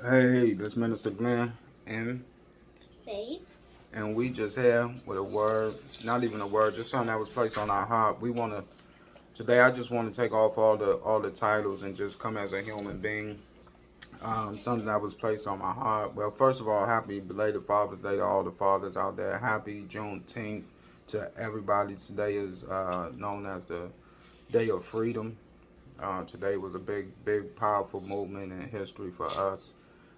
Hey, this Minister Glenn and Faith. we just here with a word, not even a word, just something that was placed on our heart. We want to today. I just want to take off all the titles and just come as a human being. Something that was placed on my heart. Well, first of all, happy belated Father's Day to all the fathers out there. Happy Juneteenth to everybody. Today is known as the Day of Freedom. Today was a big, powerful movement in history for us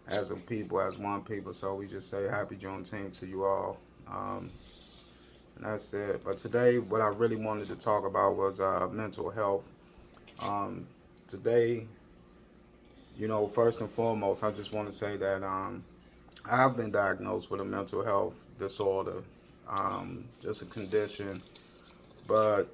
as a people, as one people. So we just say happy Juneteenth to you all. Um, and that's it. But today, what I really wanted to talk about was mental health. Um, Today, first and foremost, I just want to say that I've been diagnosed with a mental health disorder, just a condition, but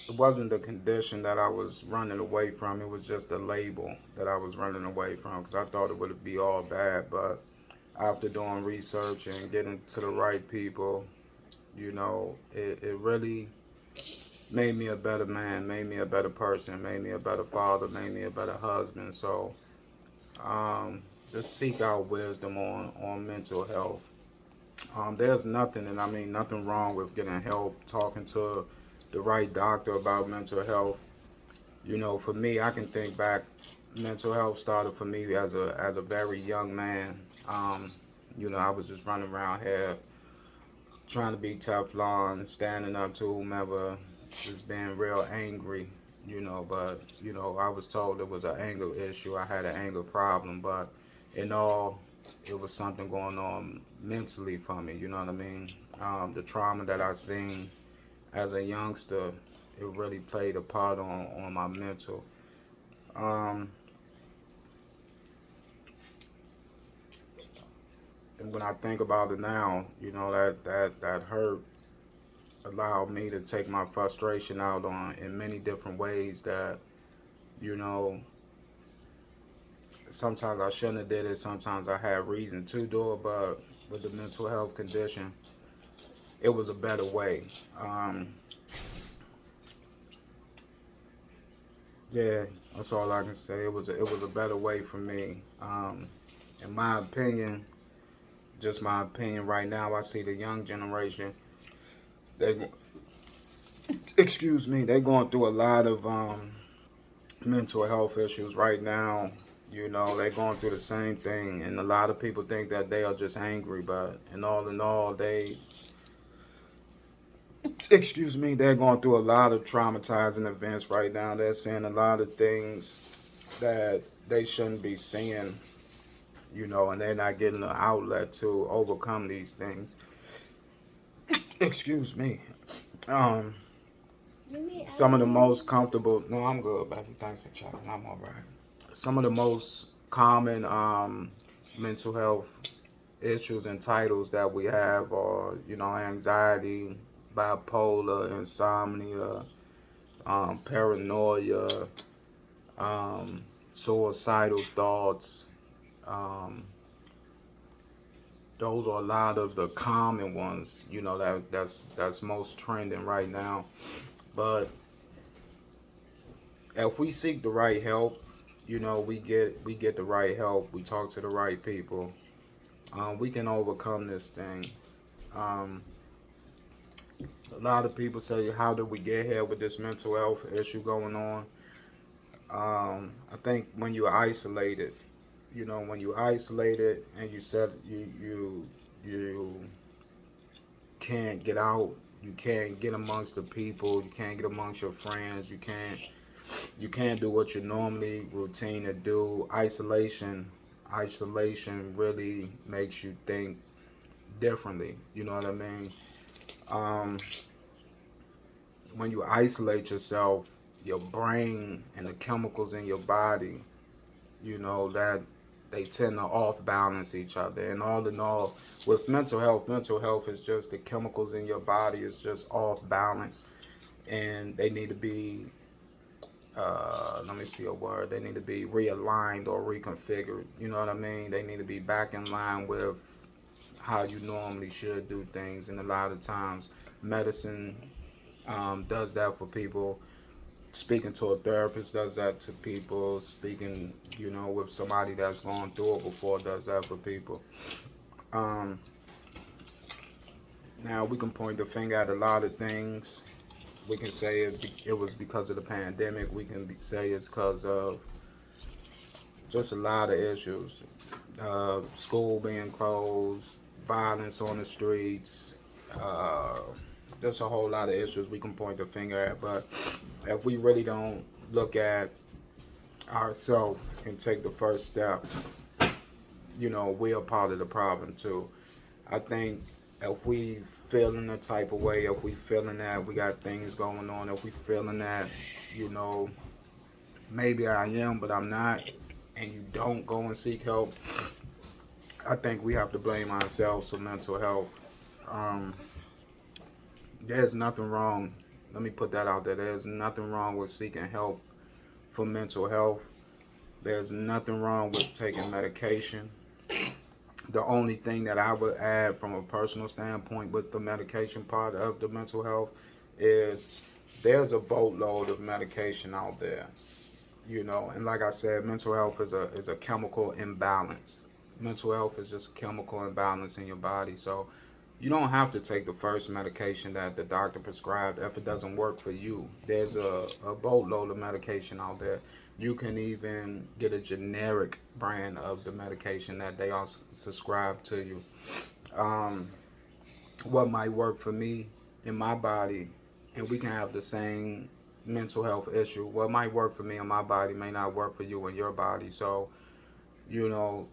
it wasn't the condition that I was running away from. It was just the label that I was running away from because I thought it would be all bad. But after doing research and getting to the right people, it really made me a better man, made me a better person, made me a better father, made me a better husband. So just seek out wisdom on mental health. There's nothing, and I mean nothing wrong with getting help, talking to the right doctor about mental health. For me, I can think back. Mental health started for me as a very young man. I was just running around here trying to be Teflon, standing up to whomever, just being real angry. But I was told it was an anger issue. I had an anger problem, but in all, it was something going on mentally for me. You know what I mean? The trauma that I seen as a youngster, it really played a part on my mental. Um, and when I think about it now, that hurt allowed me to take my frustration out on in many different ways that you know sometimes I shouldn't have did it. Sometimes I had reason to do it, but with the mental health condition, it was a better way. Um, yeah, that's all I can say. It was a better way for me. In my opinion, just my opinion right now, I see the young generation. They, excuse me, they're going through a lot of mental health issues right now. They're going through the same thing, and a lot of people think that they are just angry, but in all, excuse me, they're going through a lot of traumatizing events right now. They're seeing a lot of things that they shouldn't be seeing, and they're not getting an outlet to overcome these things. Excuse me. Um, some of the most comfortable. No, I'm good, baby. Thanks for checking. I'm all right. Some of the most common mental health issues and titles that we have are, anxiety, bipolar, insomnia, paranoia, suicidal thoughts. Um, those are a lot of the common ones, that's most trending right now. But if we seek the right help, we get the right help. We talk to the right people. We can overcome this thing. Um, a lot of people say, "How did we get here with this mental health issue going on?" I think when you're isolated, when you isolated and you said you can't get out, you can't get amongst the people, you can't get amongst your friends, you can't do what you normally routine to do. Isolation really makes you think differently. You know what I mean? Um, when you isolate yourself, your brain and the chemicals in your body, that they tend to off balance each other. And all in all, with mental health is just the chemicals in your body is just off balance, and they need to be let me see a word. They need to be realigned or reconfigured. You know what I mean? They need to be back in line with how you normally should do things. And a lot of times, medicine does that for people Speaking to a therapist does that to people. Speaking, you know, with somebody that's gone through it before does that for people. Um, Now we can point the finger at a lot of things. We can say it was because of the pandemic. We can say it's because of just a lot of issues. School being closed, violence on the streets, uh, there's a whole lot of issues we can point the finger at. But if we really don't look at ourselves and take the first step, you know, we are part of the problem too. I think if we feeling the type of way, if we feeling that we got things going on, if we feeling that, you know, maybe I am, but I'm not, and you don't go and seek help, I think we have to blame ourselves for mental health. Um, there's nothing wrong. Let me put that out there. There's nothing wrong with seeking help for mental health. There's nothing wrong with taking medication. The only thing that I would add from a personal standpoint with the medication part of the mental health is there's a boatload of medication out there, you know, and like I said, mental health is a chemical imbalance. Mental health is just a chemical imbalance in your body. So you don't have to take the first medication that the doctor prescribed if it doesn't work for you. There's a boatload of medication out there. You can even get a generic brand of the medication that they all subscribe to you. Um, what might work for me in my body, and we can have the same mental health issue. What might work for me in my body may not work for you in your body. So, you know,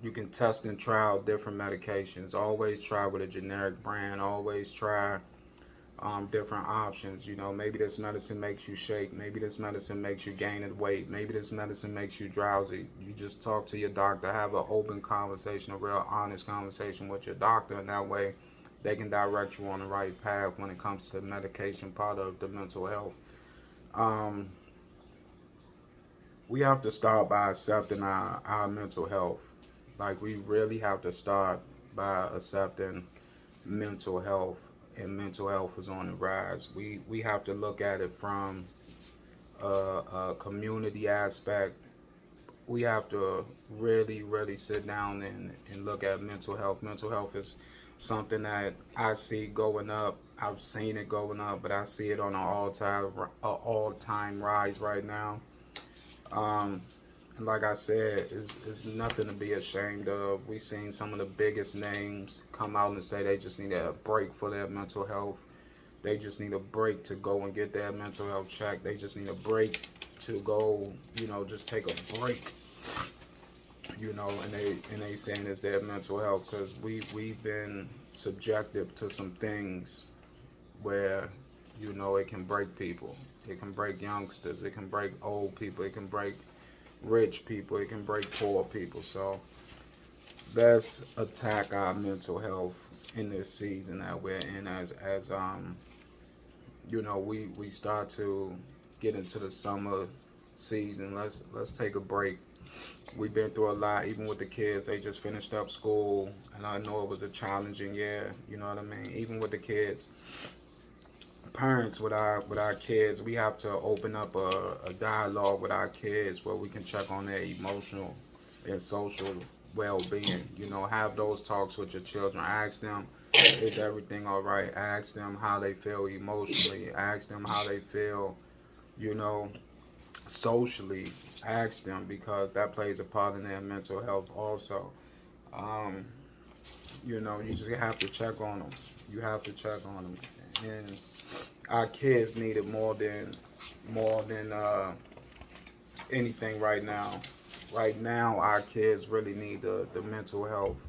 you can test and try out different medications. Always try with a generic brand. Always try different options. You know, maybe this medicine makes you shake. Maybe this medicine makes you gain in weight. Maybe this medicine makes you drowsy. You just talk to your doctor. Have an open conversation, a real honest conversation with your doctor, and that way they can direct you on the right path when it comes to medication part of the mental health. Um, we have to start by accepting our mental health. Like, we really have to start by accepting mental health, and mental health is on the rise. We have to look at it from a community aspect. We have to really sit down and look at mental health. Mental health is something that I see going up. I've seen it going up, but I see it on an all time rise right now. Um, and like I said, it's nothing to be ashamed of. We've seen some of the biggest names come out and say they just need a break for their mental health. They just need a break to go and get their mental health checked. They just need a break to go, you know, just take a break, you know, and they saying it's their mental health, because we've been subjected to some things where, you know, it can break people. It can break youngsters. It can break old people. It can break rich people. It can break poor people. So let's attack our mental health in this season that we're in, as you know, we start to get into the summer season. Let's take a break. We've been through a lot, even with the kids. They just finished up school, and I know it was a challenging year. You know what I mean? Even with the kids, parents with our kids, we have to open up a dialogue with our kids where we can check on their emotional and social well-being. You know, have those talks with your children. Ask them, is everything all right? Ask them how they feel emotionally. Ask them how they feel, you know, socially. Ask them, because that plays a part in their mental health also. Um, you know, you just have to check on them. You have to check on them. And our kids need it more than anything right now. Right now, our kids really need the mental health,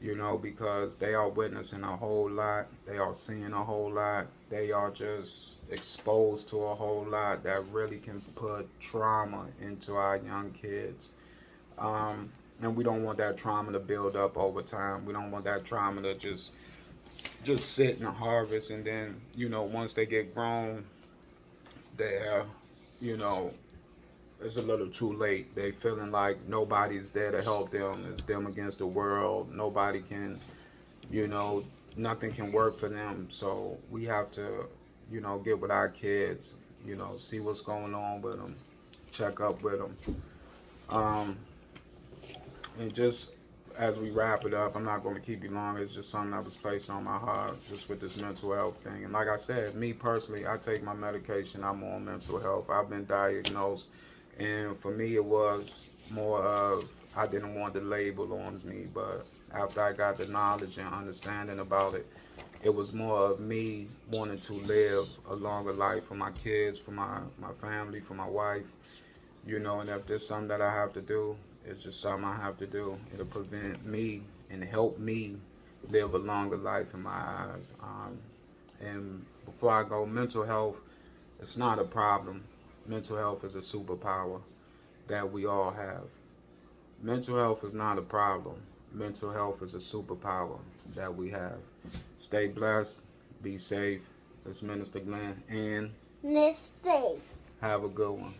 you know, because they are witnessing a whole lot. They are seeing a whole lot. They are just exposed to a whole lot that really can put trauma into our young kids. And we don't want that trauma to build up over time. We don't want that trauma to just sit and harvest, and then, you know, once they get grown, they're, you know, it's a little too late. They feeling like nobody's there to help them. It's them against the world. Nobody can, you know, nothing can work for them. So we have to, you know, get with our kids, you know, see what's going on with them, check up with them. And just as we wrap it up, I'm not going to keep you long. It's just something that was placed on my heart just with this mental health thing. And like I said, me personally, I take my medication. I'm on mental health. I've been diagnosed. And for me, it was more of, I didn't want the label on me. But after I got the knowledge and understanding about it, it was more of me wanting to live a longer life for my kids, for my family, for my wife. You know, and if there's something that I have to do, it's just something I have to do. It'll prevent me and help me live a longer life in my eyes. And before I go, mental health, it's not a problem. Mental health is a superpower that we all have. Mental health is not a problem. Mental health is a superpower that we have. Stay blessed. Be safe. It's Minister Glenn. And Miss Faith. have a good one.